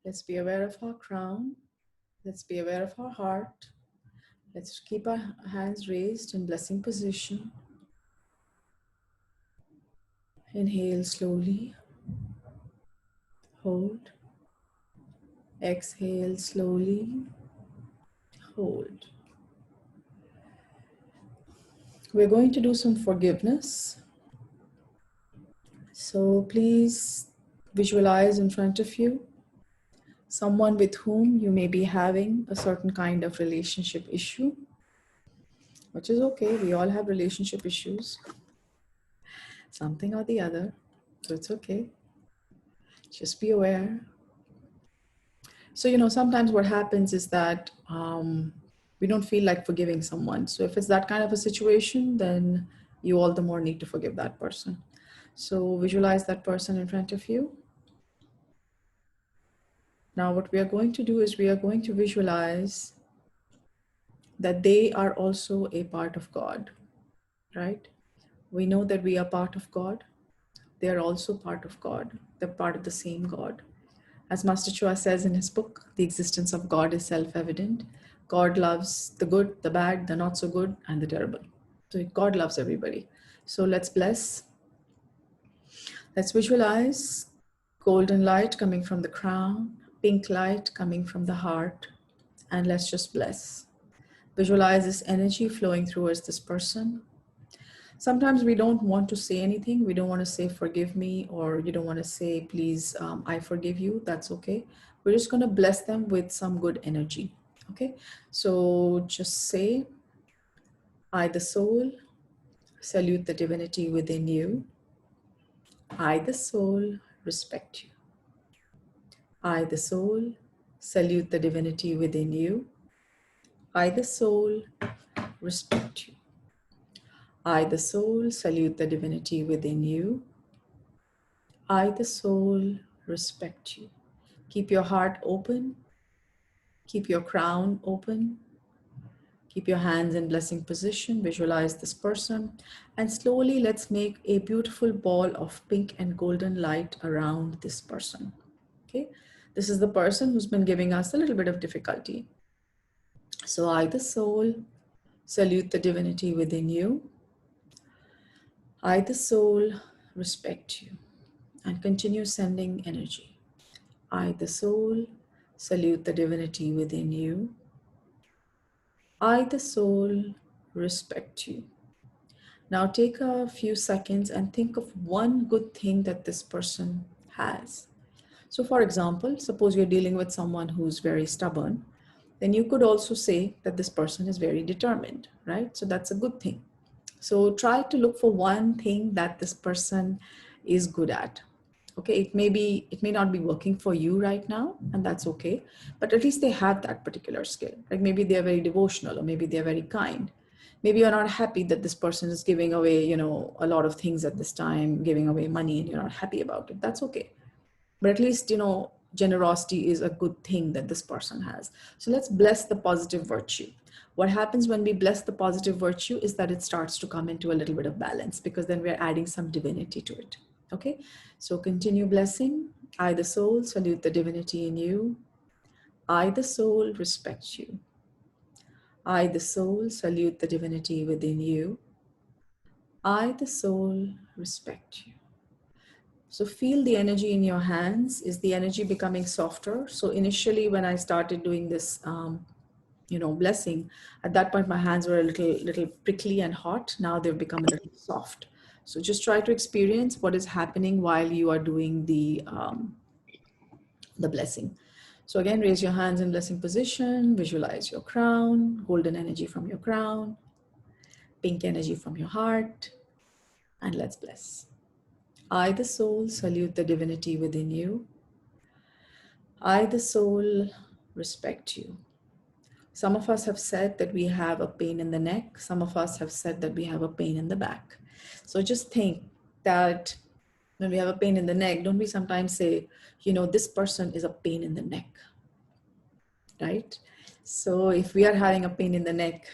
Let's be aware of our crown. Let's be aware of our heart. Let's keep our hands raised in blessing position. Inhale slowly. Hold. Exhale slowly. Hold. We're going to do some forgiveness. So please visualize in front of you someone with whom you may be having a certain kind of relationship issue, which is okay. We all have relationship issues, something or the other. So it's okay. Just be aware. So, sometimes what happens is that we don't feel like forgiving someone. So if it's that kind of a situation, then you all the more need to forgive that person. So visualize that person in front of you. Now, what we are going to do is we are going to visualize that they are also a part of God, right? We know that we are part of God. They are also part of God. They're part of the same God. As Master Chua says in his book, the existence of God is self-evident. God loves the good, the bad, the not so good, and the terrible. So God loves everybody. So let's bless. Let's visualize golden light coming from the crown, pink light coming from the heart, and let's just bless. Visualize this energy flowing towards this person. Sometimes we don't want to say anything. We don't want to say, forgive me, or you don't want to say, please, I forgive you. That's okay. We're just going to bless them with some good energy. Okay. So just say, I, the soul, salute the divinity within you. I, the soul, respect you. I, the soul, salute the divinity within you. I, the soul, respect you. I, the soul, salute the divinity within you. I, the soul, respect you. Keep your heart open. Keep your crown open. Keep your hands in blessing position. Visualize this person. And slowly let's make a beautiful ball of pink and golden light around this person. Okay. This is the person who's been giving us a little bit of difficulty. So I, the soul, salute the divinity within you. I, the soul, respect you. And continue sending energy. I, the soul, salute the divinity within you. I, the soul, respect you. Now take a few seconds and think of one good thing that this person has. So for example, suppose you're dealing with someone who's very stubborn, then you could also say that this person is very determined, right? So that's a good thing. So try to look for one thing that this person is good at. Okay, it may not be working for you right now, and that's okay, but at least they have that particular skill. Like maybe they're very devotional, or maybe they're very kind. Maybe you're not happy that this person is giving away, a lot of things at this time, giving away money, and you're not happy about it. That's okay. But at least, generosity is a good thing that this person has. So let's bless the positive virtue. What happens when we bless the positive virtue is that it starts to come into a little bit of balance, because then we're adding some divinity to it. Okay, so continue blessing. I, the soul, salute the divinity in you. I, the soul, respect you. I, the soul, salute the divinity within you. I, the soul, respect you. So feel the energy in your hands. Is the energy becoming softer? So initially when I started doing this, blessing, at that point my hands were a little prickly and hot. Now they've become a little soft. So just try to experience what is happening while you are doing the blessing. So again, raise your hands in blessing position, visualize your crown, golden energy from your crown, pink energy from your heart, and let's bless. I, the soul, salute the divinity within you. I, the soul, respect you. Some of us have said that we have a pain in the neck. Some of us have said that we have a pain in the back. So just think that when we have a pain in the neck, don't we sometimes say, this person is a pain in the neck, right? So if we are having a pain in the neck,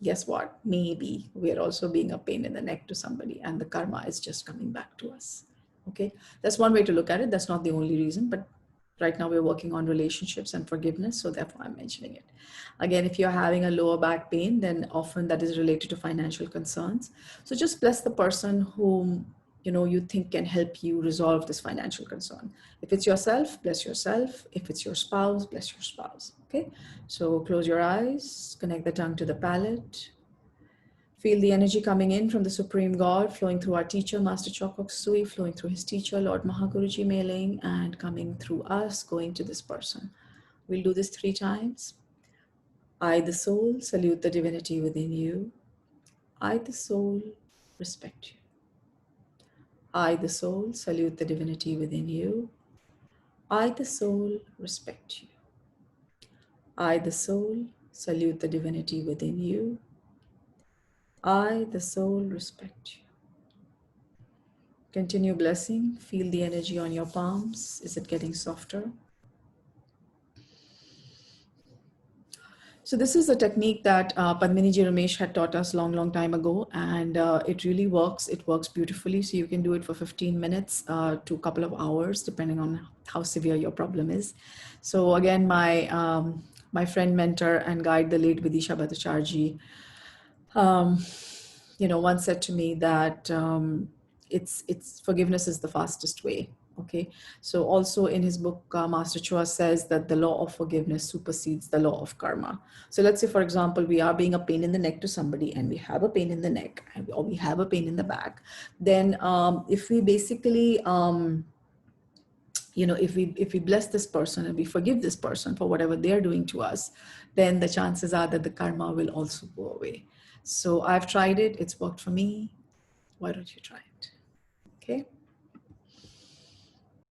guess what? Maybe we are also being a pain in the neck to somebody, and the karma is just coming back to us. Okay, that's one way to look at it. That's not the only reason, but Right now, we're working on relationships and forgiveness, so therefore I'm mentioning it. Again, if you're having a lower back pain, then often that is related to financial concerns. So just bless the person whom you think can help you resolve this financial concern. If it's yourself, bless yourself. If it's your spouse, bless your spouse. Okay, so close your eyes, connect the tongue to the palate. Feel the energy coming in from the Supreme God, flowing through our teacher, Master Chokkok Sui, flowing through his teacher, Lord Mahaguruji Mailing, and coming through us, going to this person. We'll do this 3 times. I, the soul, salute the divinity within you. I, the soul, respect you. I, the soul, salute the divinity within you. I, the soul, respect you. I, the soul, salute the divinity within you. I, the soul, respect you. Continue blessing. Feel the energy on your palms. Is it getting softer? So this is a technique that Padminiji Ramesh had taught us long time ago, and it really works. It works beautifully. So you can do it for 15 minutes to a couple of hours, depending on how severe your problem is. So again, my friend, mentor, and guide, the late Vidisha Bhattacharjee, once said to me that it's forgiveness is the fastest way. Okay, so also in his book, Master Chua says that the law of forgiveness supersedes the law of karma. So let's say, for example, we are being a pain in the neck to somebody, and we have a pain in the neck, or we have a pain in the back. Then, if we basically, if we bless this person and we forgive this person for whatever they are doing to us, then the chances are that the karma will also go away. So I've tried it; it's worked for me. Why don't you try it? Okay.